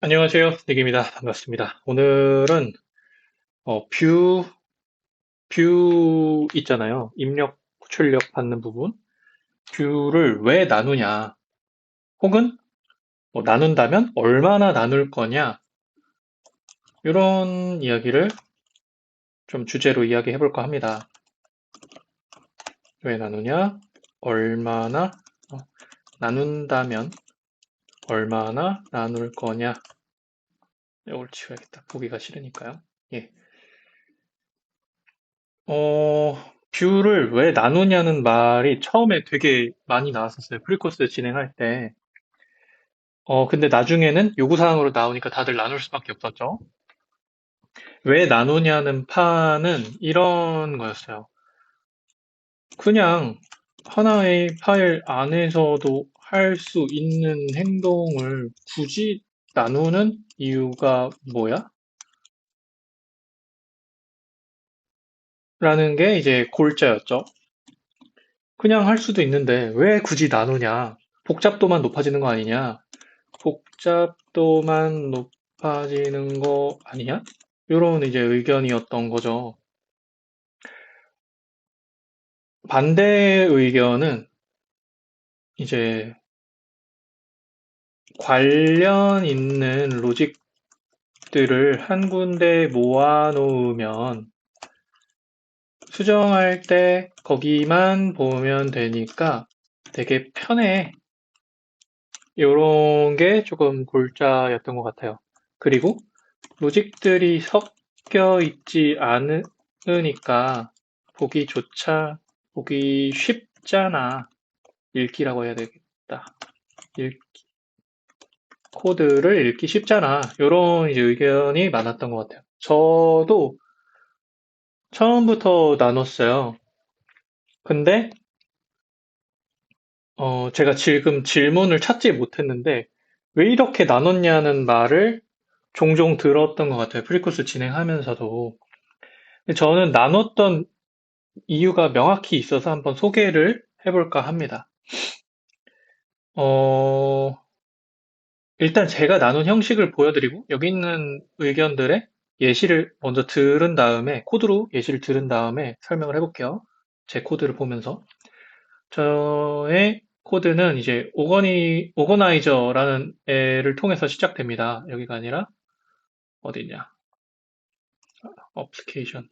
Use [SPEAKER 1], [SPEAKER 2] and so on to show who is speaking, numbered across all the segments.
[SPEAKER 1] 안녕하세요. 닉입니다. 반갑습니다. 오늘은 뷰 있잖아요. 입력, 출력 받는 부분. 뷰를 왜 나누냐, 혹은 나눈다면 얼마나 나눌 거냐, 이런 이야기를 좀 주제로 이야기해 볼까 합니다. 왜 나누냐, 얼마나, 어, 나눈다면 얼마나 나눌 거냐. 이걸 치워야겠다. 보기가 싫으니까요. 예. 어, 뷰를 왜 나누냐는 말이 처음에 되게 많이 나왔었어요. 프리코스 진행할 때. 근데 나중에는 요구사항으로 나오니까 다들 나눌 수밖에 없었죠. 왜 나누냐는 판은 이런 거였어요. 그냥 하나의 파일 안에서도 할 수 있는 행동을 굳이 나누는 이유가 뭐야? 라는 게 이제 골자였죠. 그냥 할 수도 있는데 왜 굳이 나누냐? 복잡도만 높아지는 거 아니냐? 복잡도만 높아지는 거 아니냐? 이런 이제 의견이었던 거죠. 반대 의견은 이제 관련 있는 로직들을 한 군데 모아 놓으면 수정할 때 거기만 보면 되니까 되게 편해. 이런 게 조금 골자였던 것 같아요. 그리고 로직들이 섞여 있지 않으니까 보기 쉽잖아. 읽기라고 해야 되겠다. 코드를 읽기 쉽잖아. 이런 이제 의견이 많았던 것 같아요. 저도 처음부터 나눴어요. 근데 제가 지금 질문을 찾지 못했는데 왜 이렇게 나눴냐는 말을 종종 들었던 것 같아요. 프리코스 진행하면서도. 저는 나눴던 이유가 명확히 있어서 한번 소개를 해볼까 합니다. 어, 일단 제가 나눈 형식을 보여드리고 여기 있는 의견들의 예시를 먼저 들은 다음에 코드로 예시를 들은 다음에 설명을 해볼게요. 제 코드를 보면서 저의 코드는 이제 오거나이저라는 애를 통해서 시작됩니다. 여기가 아니라 어디냐? 어플리케이션을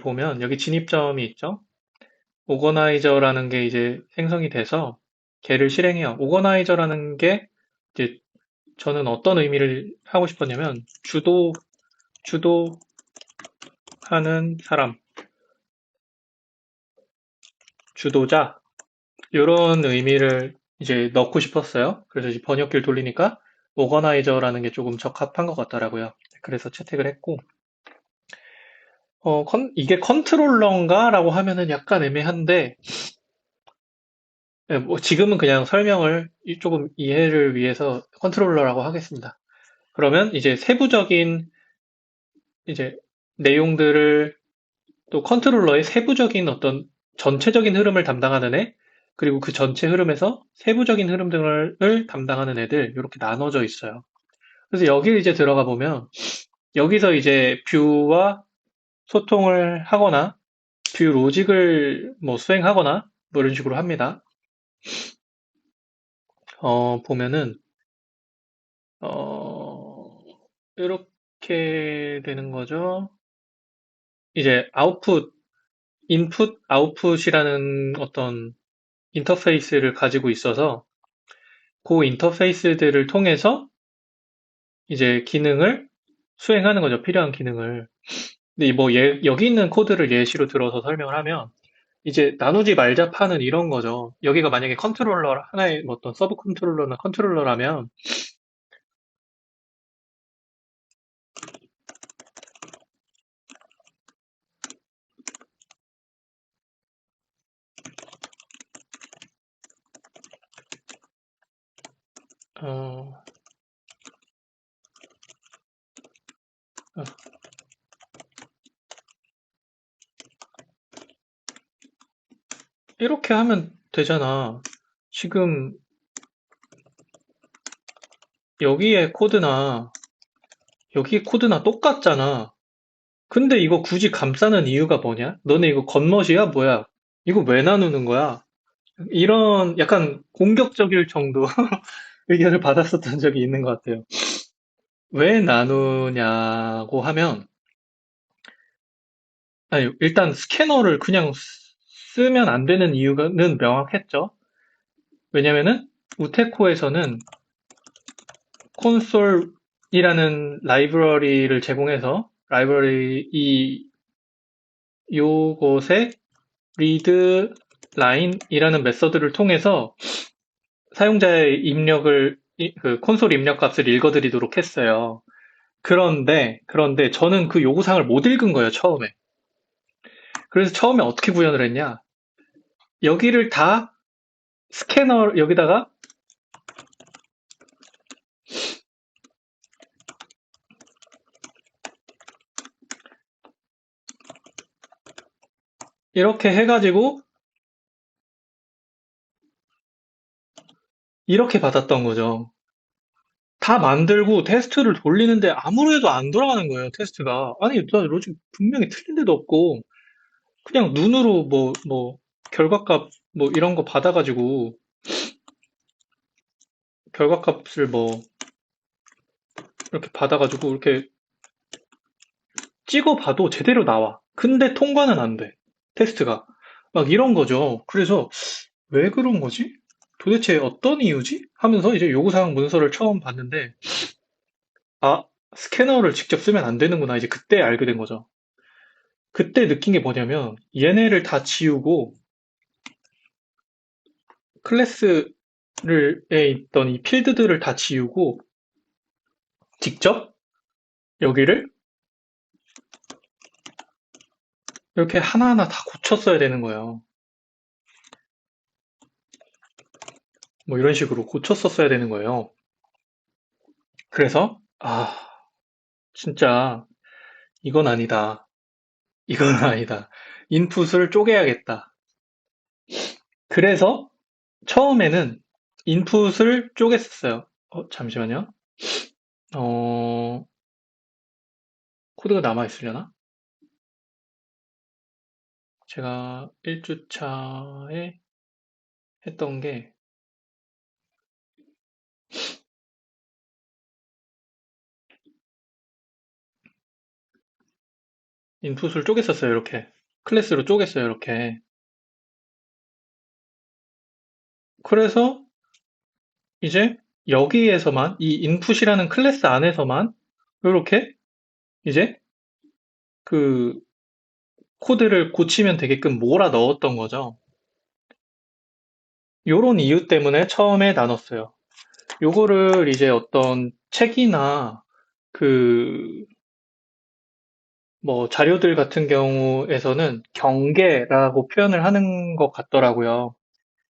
[SPEAKER 1] 보면 여기 진입점이 있죠. 오거나이저라는 게 이제 생성이 돼서 걔를 실행해요. 오거나이저라는 게 이제 저는 어떤 의미를 하고 싶었냐면 주도하는 사람, 주도자 이런 의미를 이제 넣고 싶었어요. 그래서 이제 번역기를 돌리니까 오거나이저라는 게 조금 적합한 것 같더라고요. 그래서 채택을 했고 이게 컨트롤러인가? 라고 하면은 약간 애매한데 뭐 지금은 그냥 설명을 조금 이해를 위해서 컨트롤러라고 하겠습니다. 그러면 이제 세부적인 이제 내용들을 또 컨트롤러의 세부적인 어떤 전체적인 흐름을 담당하는 애, 그리고 그 전체 흐름에서 세부적인 흐름 등을 담당하는 애들, 이렇게 나눠져 있어요. 그래서 여기를 이제 들어가 보면, 여기서 이제 뷰와 소통을 하거나, 뷰 로직을 뭐 수행하거나, 뭐 이런 식으로 합니다. 보면은, 어, 이렇게 되는 거죠. 이제 인풋, 아웃풋이라는 어떤 인터페이스를 가지고 있어서 그 인터페이스들을 통해서 이제 기능을 수행하는 거죠. 필요한 기능을. 근데 뭐 여기 있는 코드를 예시로 들어서 설명을 하면 이제 나누지 말자 파는 이런 거죠. 여기가 만약에 컨트롤러 하나의 뭐 어떤 서브 컨트롤러나 컨트롤러라면 어, 어, 이렇게 하면 되잖아. 지금 여기에 코드나 여기 코드나 똑같잖아. 근데 이거 굳이 감싸는 이유가 뭐냐? 너네 이거 겉멋이야? 뭐야? 이거 왜 나누는 거야? 이런 약간 공격적일 정도 의견을 받았었던 적이 있는 것 같아요. 왜 나누냐고 하면, 아니, 일단 스캐너를 그냥 쓰면 안 되는 이유는 명확했죠. 왜냐면은 우테코에서는 콘솔이라는 라이브러리를 제공해서 요것에 read line이라는 메서드를 통해서 사용자의 그 콘솔 입력 값을 읽어드리도록 했어요. 그런데 저는 그 요구사항을 못 읽은 거예요, 처음에. 그래서 처음에 어떻게 구현을 했냐? 여기를 다 여기다가 이렇게 해가지고 이렇게 받았던 거죠. 다 만들고 테스트를 돌리는데 아무래도 안 돌아가는 거예요, 테스트가. 아니, 나 로직 분명히 틀린 데도 없고, 그냥 눈으로 결과값 이런 거 받아가지고, 결과값을 이렇게 받아가지고, 이렇게 찍어봐도 제대로 나와. 근데 통과는 안 돼. 테스트가. 막 이런 거죠. 그래서 왜 그런 거지? 도대체 어떤 이유지? 하면서 이제 요구사항 문서를 처음 봤는데, 아, 스캐너를 직접 쓰면 안 되는구나. 이제 그때 알게 된 거죠. 그때 느낀 게 뭐냐면, 얘네를 다 지우고, 클래스에 있던 이 필드들을 다 지우고, 직접 여기를 이렇게 하나하나 다 고쳤어야 되는 거예요. 이런 식으로 고쳤었어야 되는 거예요. 그래서, 진짜, 이건 아니다. 이건 아니다. 인풋을 쪼개야겠다. 그래서 처음에는 인풋을 쪼갰었어요. 잠시만요. 어, 코드가 남아있으려나? 제가 1주차에 했던 게, 인풋을 쪼갰었어요, 이렇게. 클래스로 쪼갰어요, 이렇게. 그래서 이제 여기에서만, 이 인풋이라는 클래스 안에서만, 이렇게 이제 그 코드를 고치면 되게끔 몰아 넣었던 거죠. 요런 이유 때문에 처음에 나눴어요. 요거를 이제 어떤 책이나 그 자료들 같은 경우에서는 경계라고 표현을 하는 것 같더라고요.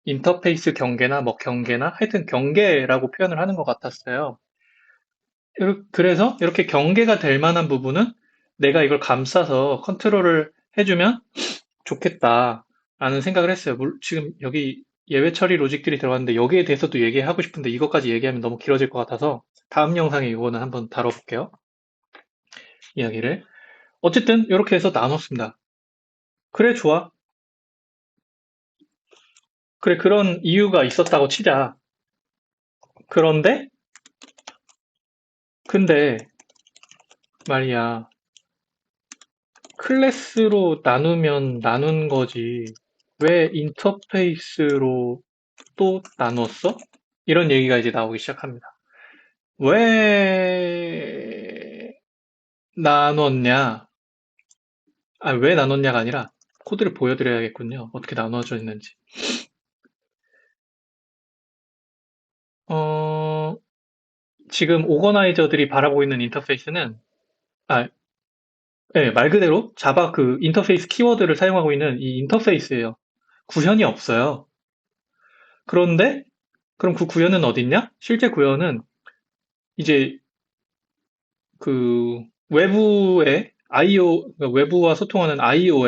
[SPEAKER 1] 인터페이스 경계나 경계나 하여튼 경계라고 표현을 하는 것 같았어요. 그래서 이렇게 경계가 될 만한 부분은 내가 이걸 감싸서 컨트롤을 해주면 좋겠다라는 생각을 했어요. 지금 여기 예외 처리 로직들이 들어갔는데 여기에 대해서도 얘기하고 싶은데 이것까지 얘기하면 너무 길어질 것 같아서 다음 영상에 이거는 한번 다뤄볼게요. 이야기를. 어쨌든 이렇게 해서 나눴습니다. 그래, 좋아. 그래, 그런 이유가 있었다고 치자. 그런데, 근데 말이야, 클래스로 나누면 나눈 거지. 왜 인터페이스로 또 나눴어? 이런 얘기가 이제 나오기 시작합니다. 왜 나눴냐? 왜 나눴냐가 아니라 코드를 보여드려야겠군요. 어떻게 나눠져 있는지. 어, 지금 오거나이저들이 바라보고 있는 인터페이스는, 아, 네, 말 그대로 자바 그 인터페이스 키워드를 사용하고 있는 이 인터페이스예요. 구현이 없어요. 그런데, 그럼 그 구현은 어딨냐? 실제 구현은 이제 그 외부에 그러니까 외부와 소통하는 IO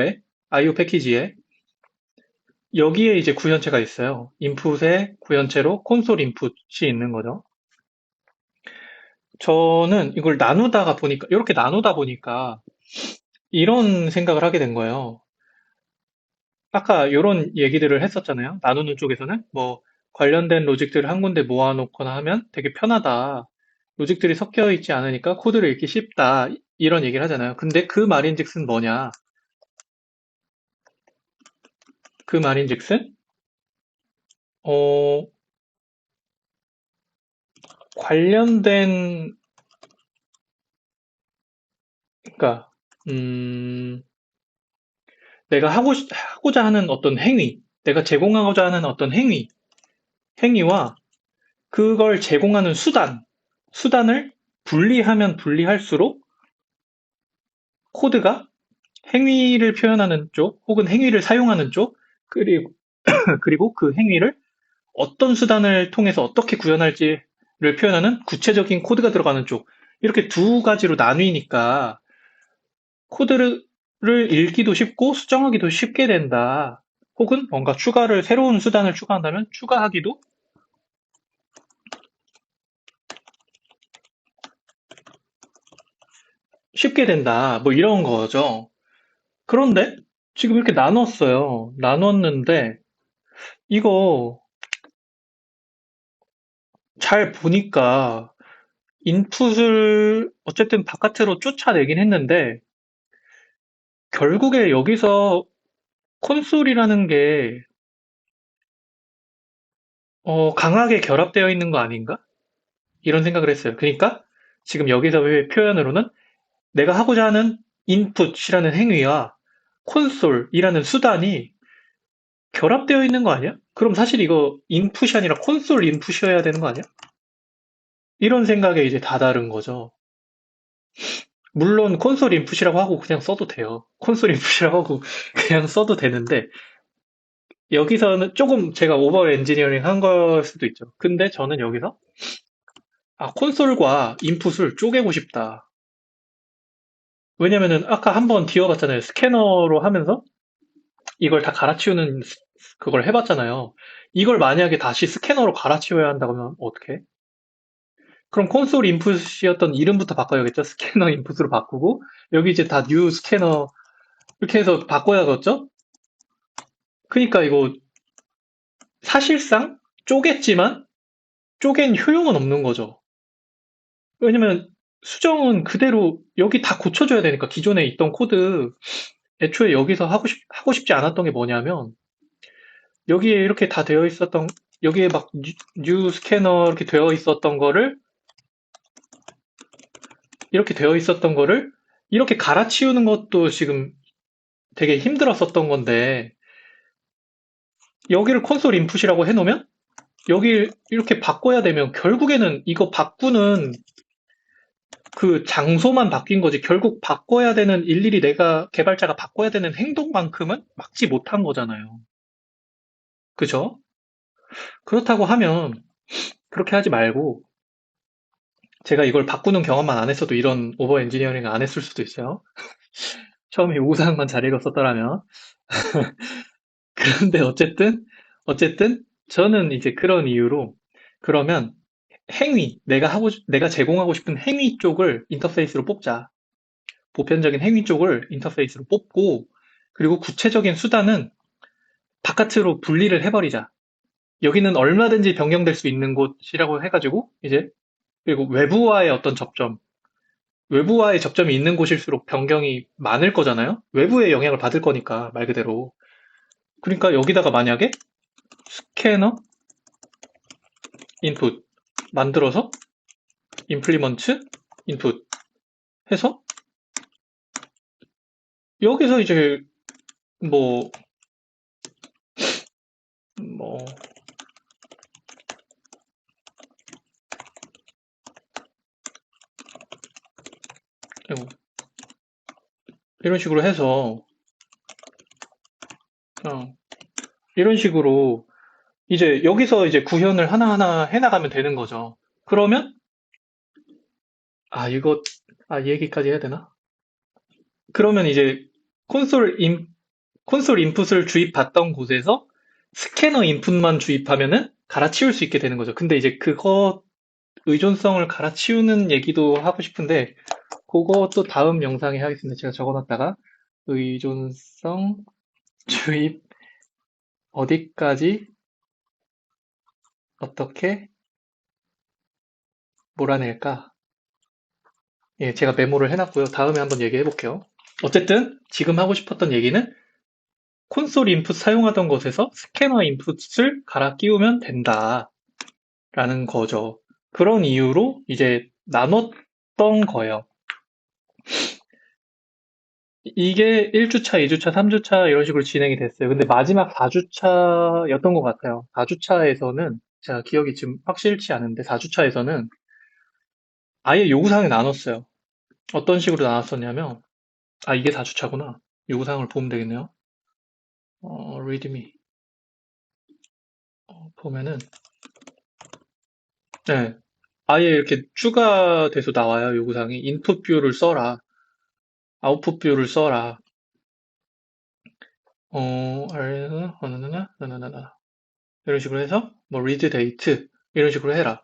[SPEAKER 1] 패키지에 여기에 이제 구현체가 있어요. 인풋에 구현체로 콘솔 인풋이 있는 거죠. 저는 이걸 나누다가 보니까, 이렇게 나누다 보니까 이런 생각을 하게 된 거예요. 아까 이런 얘기들을 했었잖아요. 나누는 쪽에서는 뭐 관련된 로직들을 한 군데 모아놓거나 하면 되게 편하다. 로직들이 섞여 있지 않으니까 코드를 읽기 쉽다. 이런 얘기를 하잖아요. 근데 그 말인즉슨 뭐냐? 그 말인즉슨 어, 관련된 그러니까 내가 하고자 하는 어떤 행위, 내가 제공하고자 하는 어떤 행위와 그걸 제공하는 수단을 분리하면 분리할수록 코드가 행위를 표현하는 쪽 혹은 행위를 사용하는 쪽 그리고 그리고 그 행위를 어떤 수단을 통해서 어떻게 구현할지를 표현하는 구체적인 코드가 들어가는 쪽 이렇게 두 가지로 나뉘니까 코드를 읽기도 쉽고 수정하기도 쉽게 된다. 혹은 뭔가 새로운 수단을 추가한다면 추가하기도 쉽게 된다. 뭐 이런 거죠. 그런데 지금 이렇게 나눴어요. 나눴는데 이거 잘 보니까 인풋을 어쨌든 바깥으로 쫓아내긴 했는데 결국에 여기서 콘솔이라는 게 강하게 결합되어 있는 거 아닌가? 이런 생각을 했어요. 그러니까 지금 여기서의 표현으로는 내가 하고자 하는 인풋이라는 행위와 콘솔이라는 수단이 결합되어 있는 거 아니야? 그럼 사실 이거 인풋이 아니라 콘솔 인풋이어야 되는 거 아니야? 이런 생각에 이제 다다른 거죠. 물론 콘솔 인풋이라고 하고 그냥 써도 돼요. 콘솔 인풋이라고 하고 그냥 써도 되는데 여기서는 조금 제가 오버 엔지니어링 한 걸 수도 있죠. 근데 저는 여기서 콘솔과 인풋을 쪼개고 싶다. 왜냐면은 아까 한번 뒤어봤잖아요. 스캐너로 하면서 이걸 다 갈아치우는 그걸 해봤잖아요. 이걸 만약에 다시 스캐너로 갈아치워야 한다고 하면 어떻게? 그럼 콘솔 인풋이었던 이름부터 바꿔야겠죠? 스캐너 인풋으로 바꾸고 여기 이제 다 뉴 스캐너 이렇게 해서 바꿔야겠죠? 그러니까 이거 사실상 쪼갰지만 쪼갠 효용은 없는 거죠. 왜냐면 수정은 그대로 여기 다 고쳐줘야 되니까 기존에 있던 코드 애초에 여기서 하고 싶지 않았던 게 뭐냐면 여기에 이렇게 다 되어 있었던 여기에 막 뉴 스캐너 이렇게 되어 있었던 거를 이렇게 되어 있었던 거를 이렇게 갈아치우는 것도 지금 되게 힘들었었던 건데 여기를 콘솔 인풋이라고 해놓으면 여기 이렇게 바꿔야 되면 결국에는 이거 바꾸는 그 장소만 바뀐 거지 결국 바꿔야 되는 일일이 내가 개발자가 바꿔야 되는 행동만큼은 막지 못한 거잖아요. 그죠? 그렇다고 하면 그렇게 하지 말고 제가 이걸 바꾸는 경험만 안 했어도 이런 오버 엔지니어링을 안 했을 수도 있어요. 처음에 요구사항만 잘 읽었었더라면. 그런데 어쨌든 저는 이제 그런 이유로 그러면 내가 제공하고 싶은 행위 쪽을 인터페이스로 뽑자. 보편적인 행위 쪽을 인터페이스로 뽑고 그리고 구체적인 수단은 바깥으로 분리를 해버리자. 여기는 얼마든지 변경될 수 있는 곳이라고 해가지고 이제 그리고 외부와의 접점이 있는 곳일수록 변경이 많을 거잖아요. 외부의 영향을 받을 거니까 말 그대로. 그러니까 여기다가 만약에 스캐너 인풋 만들어서 임플리먼트 인풋 해서 여기서 이제 뭐 뭐 이런 식으로 해서 어, 이런 식으로 이제 여기서 이제 구현을 하나하나 해나가면 되는 거죠. 그러면 이거 이 얘기까지 해야 되나? 그러면 이제 콘솔 인 콘솔 인풋을 주입받던 곳에서 스캐너 인풋만 주입하면은 갈아치울 수 있게 되는 거죠. 근데 이제 의존성을 갈아치우는 얘기도 하고 싶은데, 그것도 다음 영상에 하겠습니다. 제가 적어놨다가, 의존성, 주입, 어디까지, 어떻게 몰아낼까? 예, 제가 메모를 해놨고요. 다음에 한번 얘기해 볼게요. 어쨌든, 지금 하고 싶었던 얘기는, 콘솔 인풋 사용하던 곳에서 스캐너 인풋을 갈아 끼우면 된다라는 거죠. 그런 이유로 이제 나눴던 거예요. 이게 1주차, 2주차, 3주차 이런 식으로 진행이 됐어요. 근데 마지막 4주차였던 것 같아요. 4주차에서는 제가 기억이 지금 확실치 않은데 4주차에서는 아예 요구사항을 나눴어요. 어떤 식으로 나눴었냐면 이게 4주차구나. 요구사항을 보면 되겠네요. readme 보면은 네, 아예 이렇게 추가돼서 나와요. 요구사항이 인풋 뷰를 써라, 아웃풋 뷰를 써라. 아래는 나나나나나나나 이런 식으로 해서 뭐 read date 이런 식으로 해라.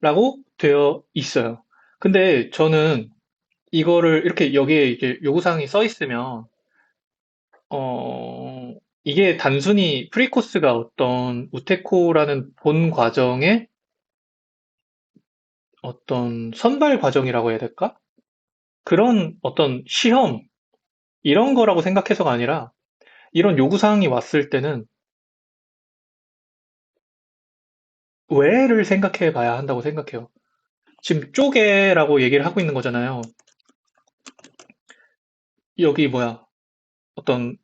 [SPEAKER 1] 라고 되어 있어요. 근데 저는 이거를 이렇게 여기에 이제 요구사항이 써 있으면, 어, 이게 단순히 프리코스가 어떤 우테코라는 본 과정의 어떤 선발 과정이라고 해야 될까? 그런 어떤 시험, 이런 거라고 생각해서가 아니라, 이런 요구사항이 왔을 때는 왜를 생각해 봐야 한다고 생각해요. 지금 쪼개라고 얘기를 하고 있는 거잖아요. 여기 뭐야, 어떤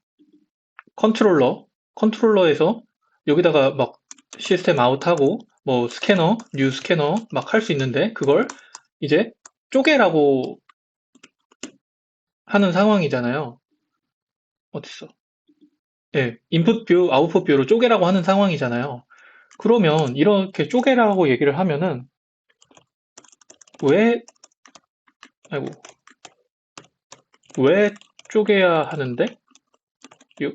[SPEAKER 1] 컨트롤러에서 여기다가 막 시스템 아웃하고 뭐 스캐너, 뉴 스캐너 막 할 수 있는데 그걸 이제 쪼개라고 하는 상황이잖아요. 어딨어? 예, 인풋 뷰, 아웃풋 뷰로 쪼개라고 하는 상황이잖아요. 그러면 이렇게 쪼개라고 얘기를 하면은 왜, 아이고, 왜 쪼개야 하는데? 요-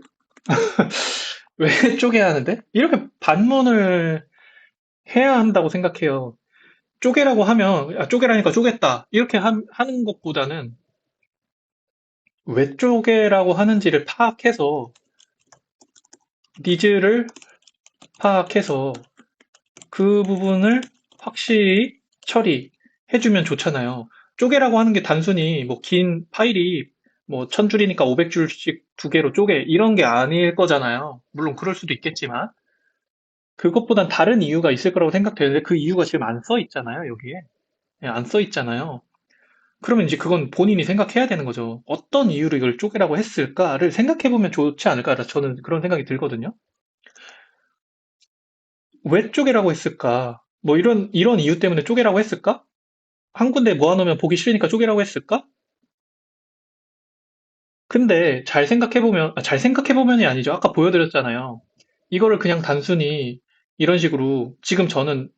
[SPEAKER 1] 왜 쪼개야 하는데? 이렇게 반문을 해야 한다고 생각해요. 쪼개라고 하면, 쪼개라니까 쪼갰다. 이렇게 하는 것보다는 왜 쪼개라고 하는지를 파악해서, 니즈를 파악해서 그 부분을 확실히 처리해주면 좋잖아요. 쪼개라고 하는 게 단순히 뭐 긴 파일이 뭐 1000줄이니까 500줄씩 두 개로 쪼개 이런 게 아닐 거잖아요. 물론 그럴 수도 있겠지만 그것보단 다른 이유가 있을 거라고 생각되는데 그 이유가 지금 안 써 있잖아요, 여기에. 안 써 있잖아요. 그러면 이제 그건 본인이 생각해야 되는 거죠. 어떤 이유로 이걸 쪼개라고 했을까를 생각해보면 좋지 않을까? 저는 그런 생각이 들거든요. 왜 쪼개라고 했을까? 뭐 이런 이유 때문에 쪼개라고 했을까? 한 군데 모아놓으면 보기 싫으니까 쪼개라고 했을까? 근데 잘 생각해보면이 아니죠. 아까 보여드렸잖아요. 이거를 그냥 단순히 이런 식으로 지금 저는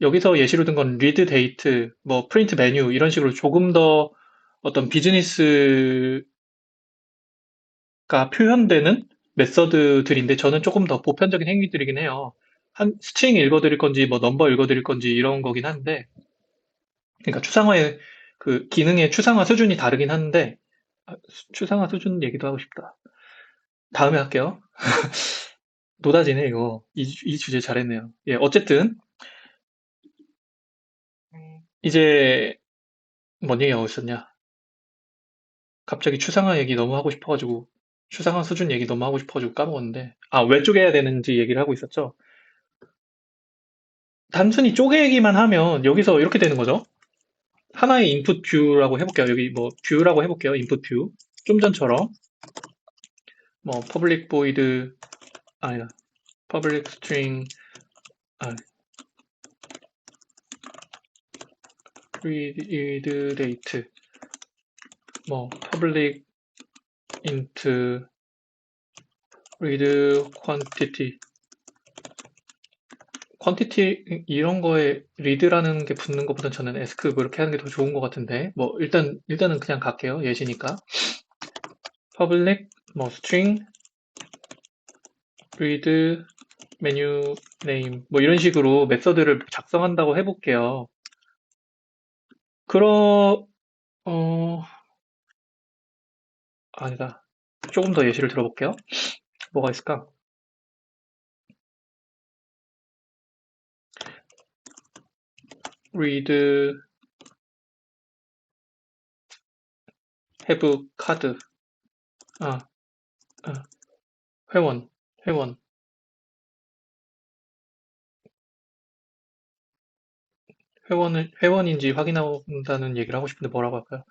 [SPEAKER 1] 여기서 예시로 든 건 리드 데이트, 뭐 프린트 메뉴 이런 식으로 조금 더 어떤 비즈니스가 표현되는 메서드들인데 저는 조금 더 보편적인 행위들이긴 해요. 한 스트링 읽어드릴 건지 뭐 넘버 읽어드릴 건지 이런 거긴 한데 그러니까 추상화의 그 기능의 추상화 수준이 다르긴 한데 추상화 수준 얘기도 하고 싶다. 다음에 할게요. 노다지네 이거 이 주제 잘했네요. 예, 어쨌든 이제 뭔 얘기하고 있었냐? 갑자기 추상화 얘기 너무 하고 싶어가지고 추상화 수준 얘기 너무 하고 싶어가지고 까먹었는데 왜 쪼개야 되는지 얘기를 하고 있었죠. 단순히 쪼개기만 하면 여기서 이렇게 되는 거죠. 하나의 인풋 뷰라고 해볼게요. 여기 뭐 뷰라고 해볼게요. 인풋 뷰. 좀 전처럼 뭐 public void 아니다. public string 아, read date 뭐 public int read quantity 이런 거에 read라는 게 붙는 것보다 저는 ask 그렇게 하는 게 더 좋은 것 같은데 뭐 일단은 그냥 갈게요. 예시니까 public 뭐 string read 메뉴 네임 뭐 이런 식으로 메서드를 작성한다고 해볼게요. 그러 어 아니다. 조금 더 예시를 들어볼게요. 뭐가 있을까? read have card 아, 아, 회원 회원 회원인지 확인한다는 얘기를 하고 싶은데 뭐라고 할까요?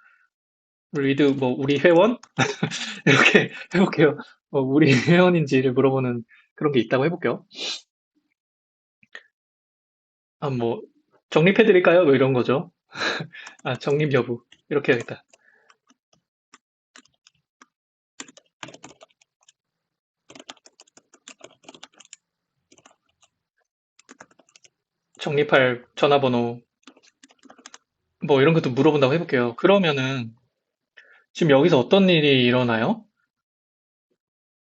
[SPEAKER 1] read 뭐 우리 회원 이렇게 해볼게요. 우리 회원인지를 물어보는 그런 게 있다고 해볼게요. 아, 뭐 적립해드릴까요? 뭐 이런 거죠. 아, 적립 여부 이렇게 해야겠다. 적립할 전화번호 뭐 이런 것도 물어본다고 해볼게요. 그러면은 지금 여기서 어떤 일이 일어나요?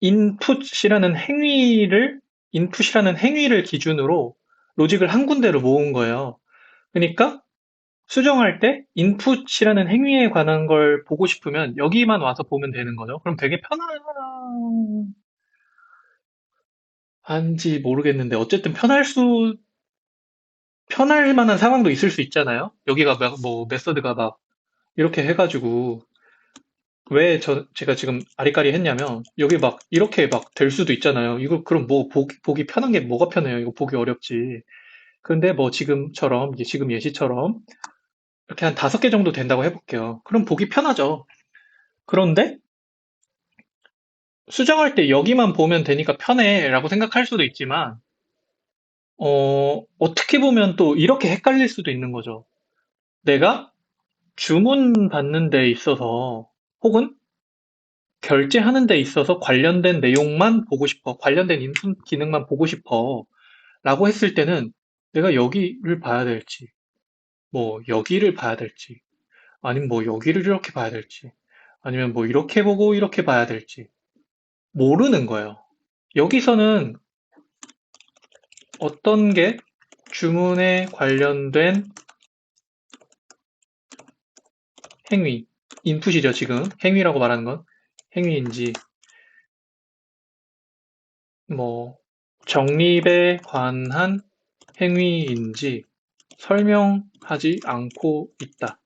[SPEAKER 1] 인풋이라는 행위를 인풋이라는 행위를 기준으로 로직을 한 군데로 모은 거예요. 그러니까 수정할 때 인풋이라는 행위에 관한 걸 보고 싶으면 여기만 와서 보면 되는 거죠. 그럼 되게 편한지 모르겠는데 어쨌든 편할 만한 상황도 있을 수 있잖아요. 여기가 뭐 메서드가 막 이렇게 해가지고 왜 제가 지금 아리까리 했냐면 여기 막 이렇게 막 될 수도 있잖아요. 이거 그럼 뭐 보기 편한 게 뭐가 편해요? 이거 보기 어렵지. 근데 뭐 지금처럼 지금 예시처럼 이렇게 한 5개 정도 된다고 해볼게요. 그럼 보기 편하죠. 그런데 수정할 때 여기만 보면 되니까 편해라고 생각할 수도 있지만 어떻게 보면 또 이렇게 헷갈릴 수도 있는 거죠. 내가 주문 받는 데 있어서 혹은 결제하는 데 있어서 관련된 내용만 보고 싶어. 관련된 인풋 기능만 보고 싶어. 라고 했을 때는 내가 여기를 봐야 될지, 뭐 여기를 봐야 될지, 아니면 뭐 여기를 이렇게 봐야 될지, 아니면 뭐 이렇게 보고 이렇게 봐야 될지 모르는 거예요. 여기서는 어떤 게 주문에 관련된 행위, 인풋이죠, 지금. 행위라고 말하는 건 행위인지, 뭐 적립에 관한 행위인지 설명하지 않고 있다.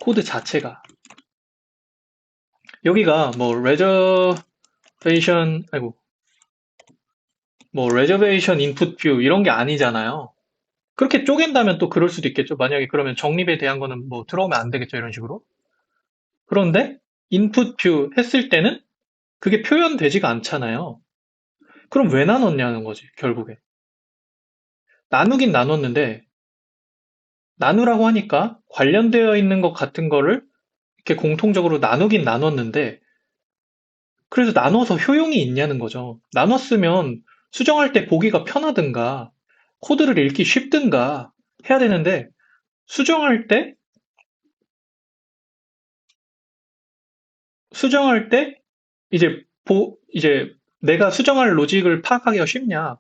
[SPEAKER 1] 코드 자체가. 여기가 뭐 아이고, 뭐 레저베이션 인풋 뷰 이런 게 아니잖아요. 그렇게 쪼갠다면 또 그럴 수도 있겠죠. 만약에 그러면 적립에 대한 거는 뭐 들어오면 안 되겠죠. 이런 식으로. 그런데 인풋 뷰 했을 때는 그게 표현되지가 않잖아요. 그럼 왜 나눴냐는 거지, 결국에. 나누긴 나눴는데 나누라고 하니까 관련되어 있는 것 같은 거를 이렇게 공통적으로 나누긴 나눴는데 그래서 나눠서 효용이 있냐는 거죠. 나눴으면 수정할 때 보기가 편하든가 코드를 읽기 쉽든가 해야 되는데 수정할 때 수정할 때 이제 내가 수정할 로직을 파악하기가 쉽냐?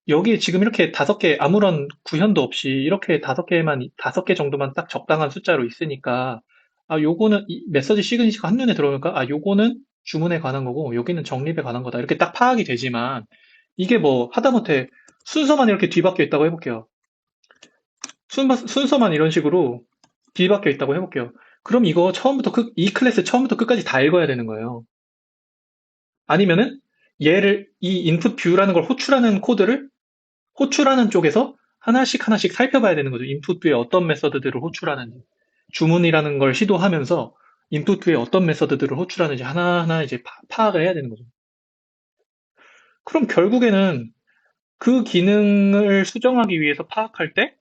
[SPEAKER 1] 여기 지금 이렇게 5개 아무런 구현도 없이 이렇게 5개 정도만 딱 적당한 숫자로 있으니까 아 요거는 이 메시지 시그니처가 한눈에 들어오니까 아 요거는 주문에 관한 거고 여기는 적립에 관한 거다 이렇게 딱 파악이 되지만 이게 뭐 하다못해 순서만 이렇게 뒤바뀌어 있다고 해볼게요. 순서만 이런 식으로 뒤바뀌어 있다고 해볼게요. 그럼 이거 이 클래스 처음부터 끝까지 다 읽어야 되는 거예요. 아니면은 이 인풋 뷰라는 걸 호출하는 쪽에서 하나씩 하나씩 살펴봐야 되는 거죠. 인풋 뷰에 어떤 메서드들을 호출하는지. 주문이라는 걸 시도하면서 인풋 뷰에 어떤 메서드들을 호출하는지 하나하나 이제 파악을 해야 되는 거죠. 그럼 결국에는 그 기능을 수정하기 위해서 파악할 때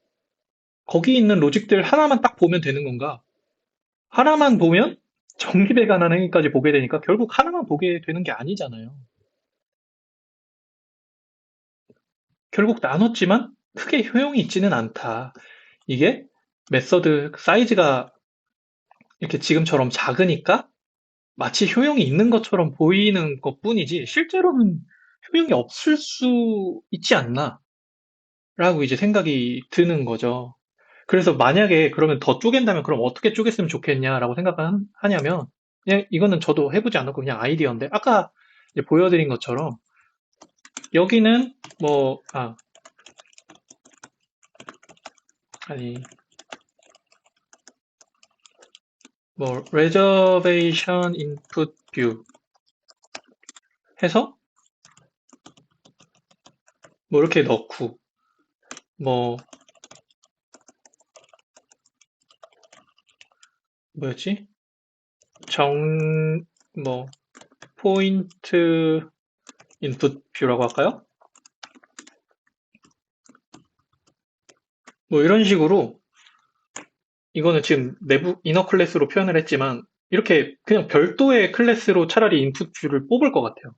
[SPEAKER 1] 거기 있는 로직들 하나만 딱 보면 되는 건가? 하나만 보면 정립에 관한 행위까지 보게 되니까 결국 하나만 보게 되는 게 아니잖아요. 결국 나눴지만 크게 효용이 있지는 않다. 이게 메서드 사이즈가 이렇게 지금처럼 작으니까 마치 효용이 있는 것처럼 보이는 것 뿐이지 실제로는 효용이 없을 수 있지 않나? 라고 이제 생각이 드는 거죠. 그래서 만약에 그러면 더 쪼갠다면 그럼 어떻게 쪼갰으면 좋겠냐라고 생각을 하냐면 그냥 이거는 저도 해보지 않았고 그냥 아이디어인데 아까 이제 보여드린 것처럼 여기는 뭐, 아니, 뭐, reservation input view 해서 뭐 이렇게 넣고 뭐, 뭐였지? 뭐, 포인트 인풋 뷰라고 할까요? 뭐 이런 식으로 이거는 지금 내부 이너 클래스로 표현을 했지만 이렇게 그냥 별도의 클래스로 차라리 인풋 뷰를 뽑을 것 같아요.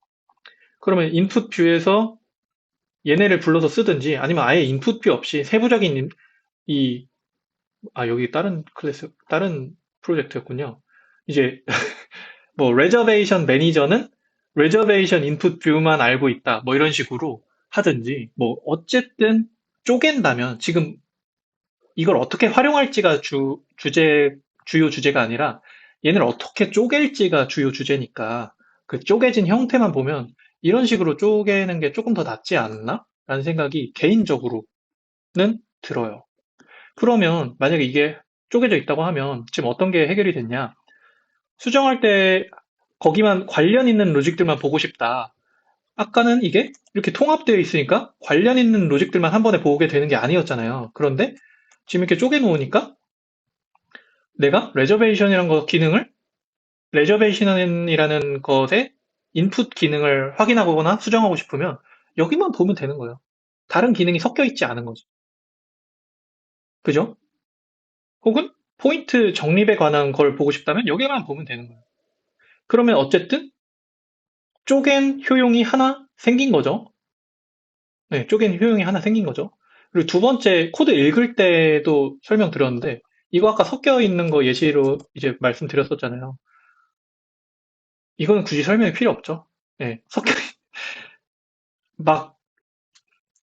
[SPEAKER 1] 그러면 인풋 뷰에서 얘네를 불러서 쓰든지 아니면 아예 인풋 뷰 없이 세부적인 이, 여기 다른 클래스, 다른 프로젝트였군요. 이제 뭐 레저베이션 매니저는 레저베이션 인풋 뷰만 알고 있다. 뭐 이런 식으로 하든지 뭐 어쨌든 쪼갠다면 지금 이걸 어떻게 활용할지가 주요 주제가 아니라 얘네를 어떻게 쪼갤지가 주요 주제니까 그 쪼개진 형태만 보면 이런 식으로 쪼개는 게 조금 더 낫지 않나? 라는 생각이 개인적으로는 들어요. 그러면 만약에 이게 쪼개져 있다고 하면 지금 어떤 게 해결이 됐냐? 수정할 때 거기만 관련 있는 로직들만 보고 싶다. 아까는 이게 이렇게 통합되어 있으니까 관련 있는 로직들만 한 번에 보게 되는 게 아니었잖아요. 그런데 지금 이렇게 쪼개 놓으니까 내가 레저베이션이라는 거 기능을 레저베이션이라는 것의 인풋 기능을 확인하거나 수정하고 싶으면 여기만 보면 되는 거예요. 다른 기능이 섞여 있지 않은 거죠. 그죠? 혹은 포인트 정립에 관한 걸 보고 싶다면 여기만 보면 되는 거예요. 그러면 어쨌든 쪼갠 효용이 하나 생긴 거죠. 네, 쪼갠 효용이 하나 생긴 거죠. 그리고 두 번째 코드 읽을 때도 설명드렸는데 이거 아까 섞여 있는 거 예시로 이제 말씀드렸었잖아요. 이거는 굳이 설명이 필요 없죠. 네, 막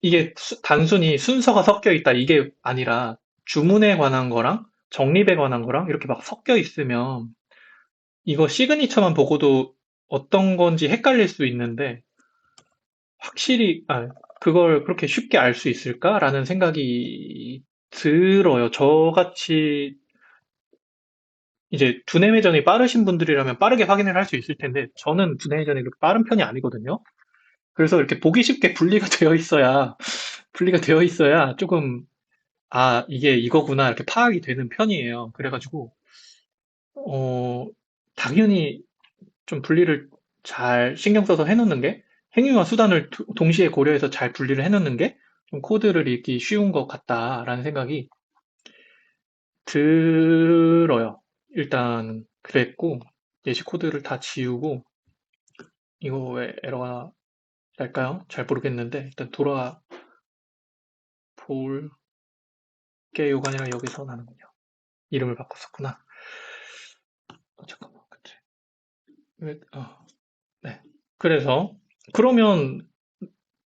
[SPEAKER 1] 이게 단순히 순서가 섞여 있다 이게 아니라 주문에 관한 거랑 정립에 관한 거랑 이렇게 막 섞여 있으면 이거 시그니처만 보고도 어떤 건지 헷갈릴 수 있는데 확실히 그걸 그렇게 쉽게 알 수 있을까라는 생각이 들어요. 저같이 이제 두뇌 회전이 빠르신 분들이라면 빠르게 확인을 할 수 있을 텐데 저는 두뇌 회전이 그렇게 빠른 편이 아니거든요. 그래서 이렇게 보기 쉽게 분리가 되어 있어야 조금 이게 이거구나 이렇게 파악이 되는 편이에요. 그래가지고 어, 당연히 좀 분리를 잘 신경 써서 해놓는 게 행위와 수단을 동시에 고려해서 잘 분리를 해놓는 게 좀 코드를 읽기 쉬운 것 같다라는 생각이 들어요. 일단 그랬고 예시 코드를 다 지우고 이거 왜 에러가 날까요? 잘 모르겠는데 일단 돌아 볼게요가 아니라 여기서 나는군요. 이름을 바꿨었구나. 잠깐만. 그치. 네. 그래서 그러면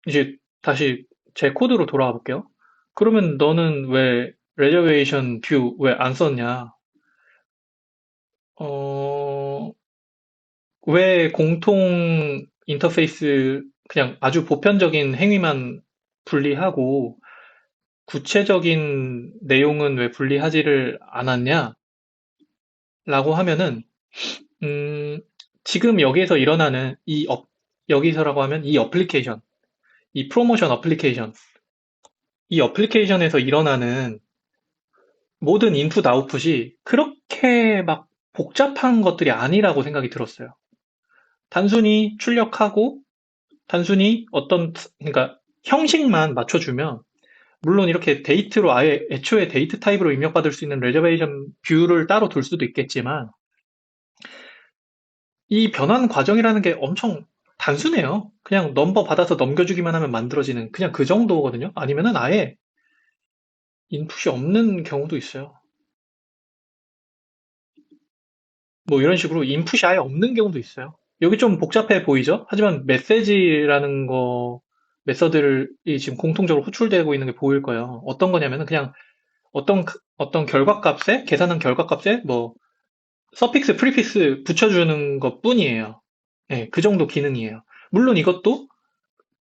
[SPEAKER 1] 이제 다시 제 코드로 돌아와 볼게요. 그러면 너는 왜 레저베이션 뷰 왜 안 썼냐? 어, 왜 공통 인터페이스 그냥 아주 보편적인 행위만 분리하고 구체적인 내용은 왜 분리하지를 않았냐? 라고 하면은 음, 지금 여기에서 일어나는 여기서라고 하면 이 어플리케이션, 이 프로모션 어플리케이션 이 어플리케이션에서 일어나는 모든 인풋 아웃풋이 그렇게 막 복잡한 것들이 아니라고 생각이 들었어요. 단순히 출력하고 단순히 그러니까 형식만 맞춰주면 물론 이렇게 데이트로 아예 애초에 데이트 타입으로 입력받을 수 있는 레저베이션 뷰를 따로 둘 수도 있겠지만 이 변환 과정이라는 게 엄청 단순해요. 그냥 넘버 받아서 넘겨주기만 하면 만들어지는 그냥 그 정도거든요. 아니면은 아예 인풋이 없는 경우도 있어요. 뭐 이런 식으로 인풋이 아예 없는 경우도 있어요. 여기 좀 복잡해 보이죠? 하지만 메시지라는 거, 메서드들이 지금 공통적으로 호출되고 있는 게 보일 거예요. 어떤 거냐면은 그냥 어떤 결과값에, 계산한 결과값에 뭐, 서픽스, 프리픽스 붙여주는 것 뿐이에요. 네, 그 정도 기능이에요. 물론 이것도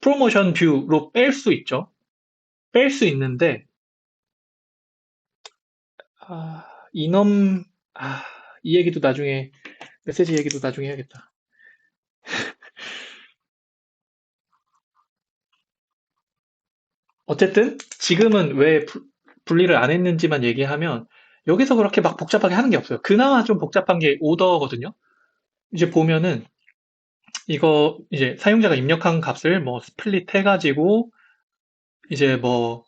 [SPEAKER 1] 프로모션 뷰로 뺄 수 있죠. 뺄 수 있는데, 아, 이넘, 아, 이 얘기도 나중에, 메시지 얘기도 나중에 해야겠다. 어쨌든, 지금은 왜 분리를 안 했는지만 얘기하면, 여기서 그렇게 막 복잡하게 하는 게 없어요. 그나마 좀 복잡한 게 오더거든요. 이제 보면은, 이거, 이제 사용자가 입력한 값을 뭐 스플릿 해가지고, 이제 뭐,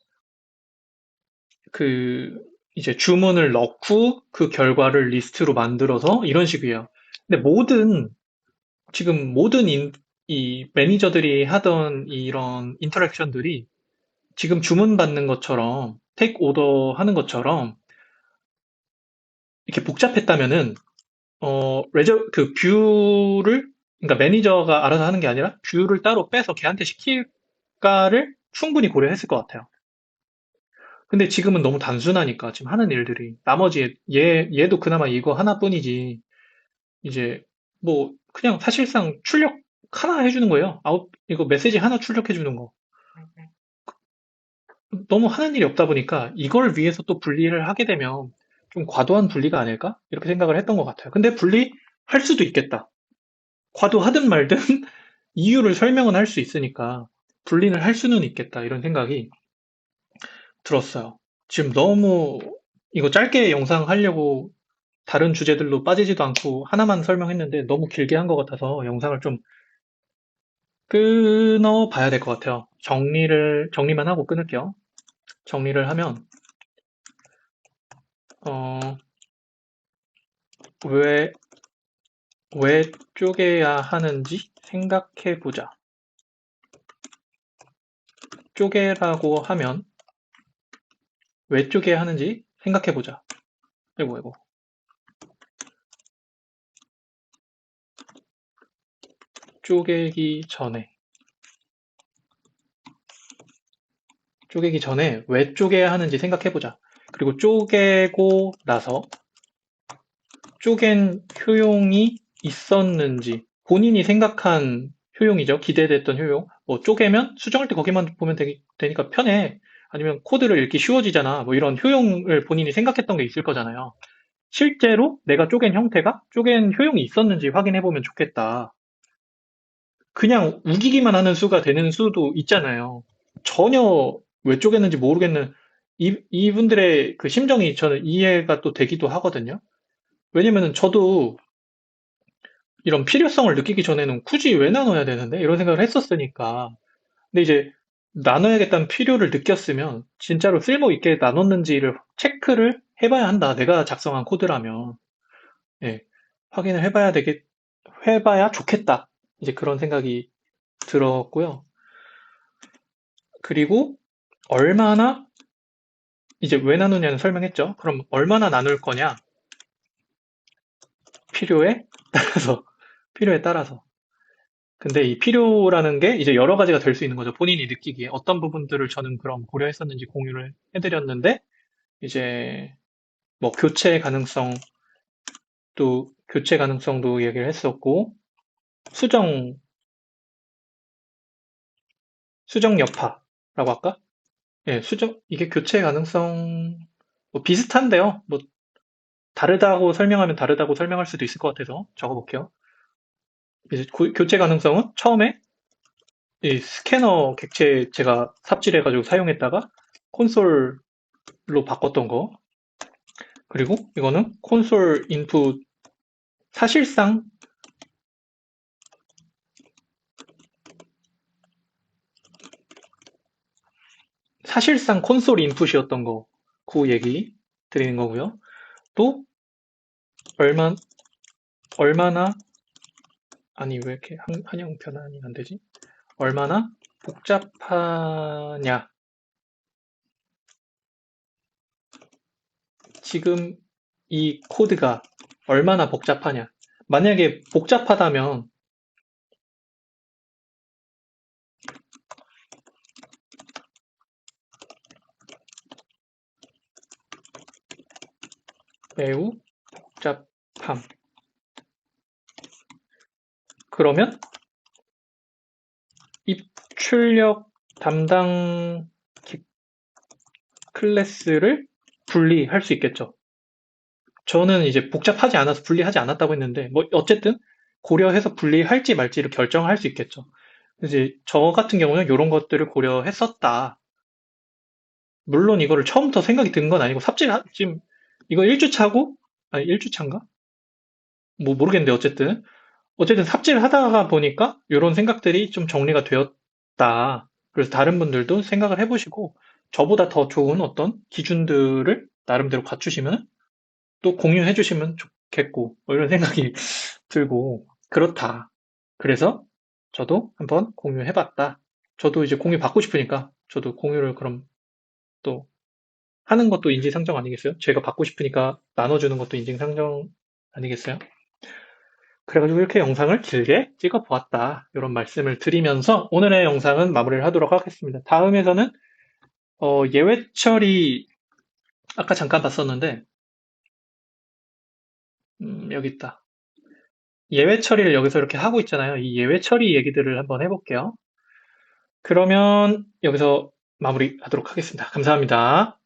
[SPEAKER 1] 그, 이제 주문을 넣고, 그 결과를 리스트로 만들어서, 이런 식이에요. 근데 지금 이 매니저들이 하던 이런 인터랙션들이 지금 주문받는 것처럼, 테이크 오더 하는 것처럼 이렇게 복잡했다면은, 그 뷰를, 그러니까 매니저가 알아서 하는 게 아니라 뷰를 따로 빼서 걔한테 시킬까를 충분히 고려했을 것 같아요. 근데 지금은 너무 단순하니까 지금 하는 일들이 나머지 얘도 그나마 이거 하나뿐이지 이제 뭐 그냥 사실상 출력 하나 해주는 거예요. 이거 메시지 하나 출력해주는 거. 너무 하는 일이 없다 보니까 이걸 위해서 또 분리를 하게 되면 좀 과도한 분리가 아닐까? 이렇게 생각을 했던 것 같아요. 근데 분리할 수도 있겠다. 과도하든 말든 이유를 설명은 할 수 있으니까 분리는 할 수는 있겠다. 이런 생각이 들었어요. 지금 너무 이거 짧게 영상 하려고 다른 주제들로 빠지지도 않고 하나만 설명했는데 너무 길게 한 것 같아서 영상을 좀 끊어봐야 될 것 같아요. 정리만 하고 끊을게요. 정리를 하면, 어, 왜, 왜 쪼개야 하는지 생각해 보자. 쪼개라고 하면, 왜 쪼개야 하는지 생각해 보자. 아이고. 쪼개기 전에, 왜 쪼개야 하는지 생각해 보자. 그리고 쪼개고 나서 쪼갠 효용이 있었는지, 본인이 생각한 효용이죠. 기대됐던 효용. 뭐 쪼개면 수정할 때 거기만 보면 되니까 편해. 아니면 코드를 읽기 쉬워지잖아. 뭐 이런 효용을 본인이 생각했던 게 있을 거잖아요. 실제로 내가 쪼갠 효용이 있었는지 확인해 보면 좋겠다. 그냥 우기기만 하는 수가 되는 수도 있잖아요. 전혀 왜 쪼갰는지 모르겠는 이분들의 그 심정이 저는 이해가 또 되기도 하거든요. 왜냐면은 저도 이런 필요성을 느끼기 전에는 굳이 왜 나눠야 되는데? 이런 생각을 했었으니까. 근데 이제 나눠야겠다는 필요를 느꼈으면 진짜로 쓸모 있게 나눴는지를 체크를 해봐야 한다. 내가 작성한 코드라면. 예, 확인을 해봐야 좋겠다. 이제 그런 생각이 들었고요. 그리고 얼마나, 이제 왜 나누냐는 설명했죠. 그럼 얼마나 나눌 거냐? 필요에 따라서, 필요에 따라서. 근데 이 필요라는 게 이제 여러 가지가 될 수 있는 거죠. 본인이 느끼기에 어떤 부분들을 저는 그럼 고려했었는지 공유를 해드렸는데 이제 뭐 교체 가능성도 얘기를 했었고 수정 수정 여파라고 할까? 예, 이게 교체 가능성 뭐 비슷한데요. 뭐 다르다고 설명하면 다르다고 설명할 수도 있을 것 같아서 적어볼게요. 이제 교체 가능성은 처음에 이 스캐너 객체 제가 삽질해가지고 사용했다가 콘솔로 바꿨던 거. 그리고 이거는 콘솔 인풋 사실상 사실상 콘솔 인풋이었던 거. 그 얘기 드리는 거고요. 또 얼마 얼마나 아니 왜 이렇게 한영 변환이 안 되지? 얼마나 복잡하냐. 지금 이 코드가 얼마나 복잡하냐. 만약에 복잡하다면 매우 복잡함. 그러면 입출력 담당 클래스를 분리할 수 있겠죠. 저는 이제 복잡하지 않아서 분리하지 않았다고 했는데, 뭐, 어쨌든 고려해서 분리할지 말지를 결정할 수 있겠죠. 이제 저 같은 경우는 이런 것들을 고려했었다. 물론 이거를 처음부터 생각이 든 건 아니고, 지금 이거 1주차고, 아니, 1주차인가? 뭐, 모르겠는데, 어쨌든 삽질을 하다가 보니까 이런 생각들이 좀 정리가 되었다. 그래서 다른 분들도 생각을 해보시고, 저보다 더 좋은 어떤 기준들을 나름대로 갖추시면 또 공유해 주시면 좋겠고, 뭐 이런 생각이 들고, 그렇다. 그래서 저도 한번 공유해 봤다. 저도 이제 공유 받고 싶으니까, 저도 공유를 그럼 또 하는 것도 인지상정 아니겠어요? 제가 받고 싶으니까 나눠주는 것도 인지상정 아니겠어요? 그래가지고 이렇게 영상을 길게 찍어 보았다. 이런 말씀을 드리면서 오늘의 영상은 마무리를 하도록 하겠습니다. 다음에서는 예외 처리 아까 잠깐 봤었는데 여기 있다. 예외 처리를 여기서 이렇게 하고 있잖아요. 이 예외 처리 얘기들을 한번 해볼게요. 그러면 여기서 마무리하도록 하겠습니다. 감사합니다.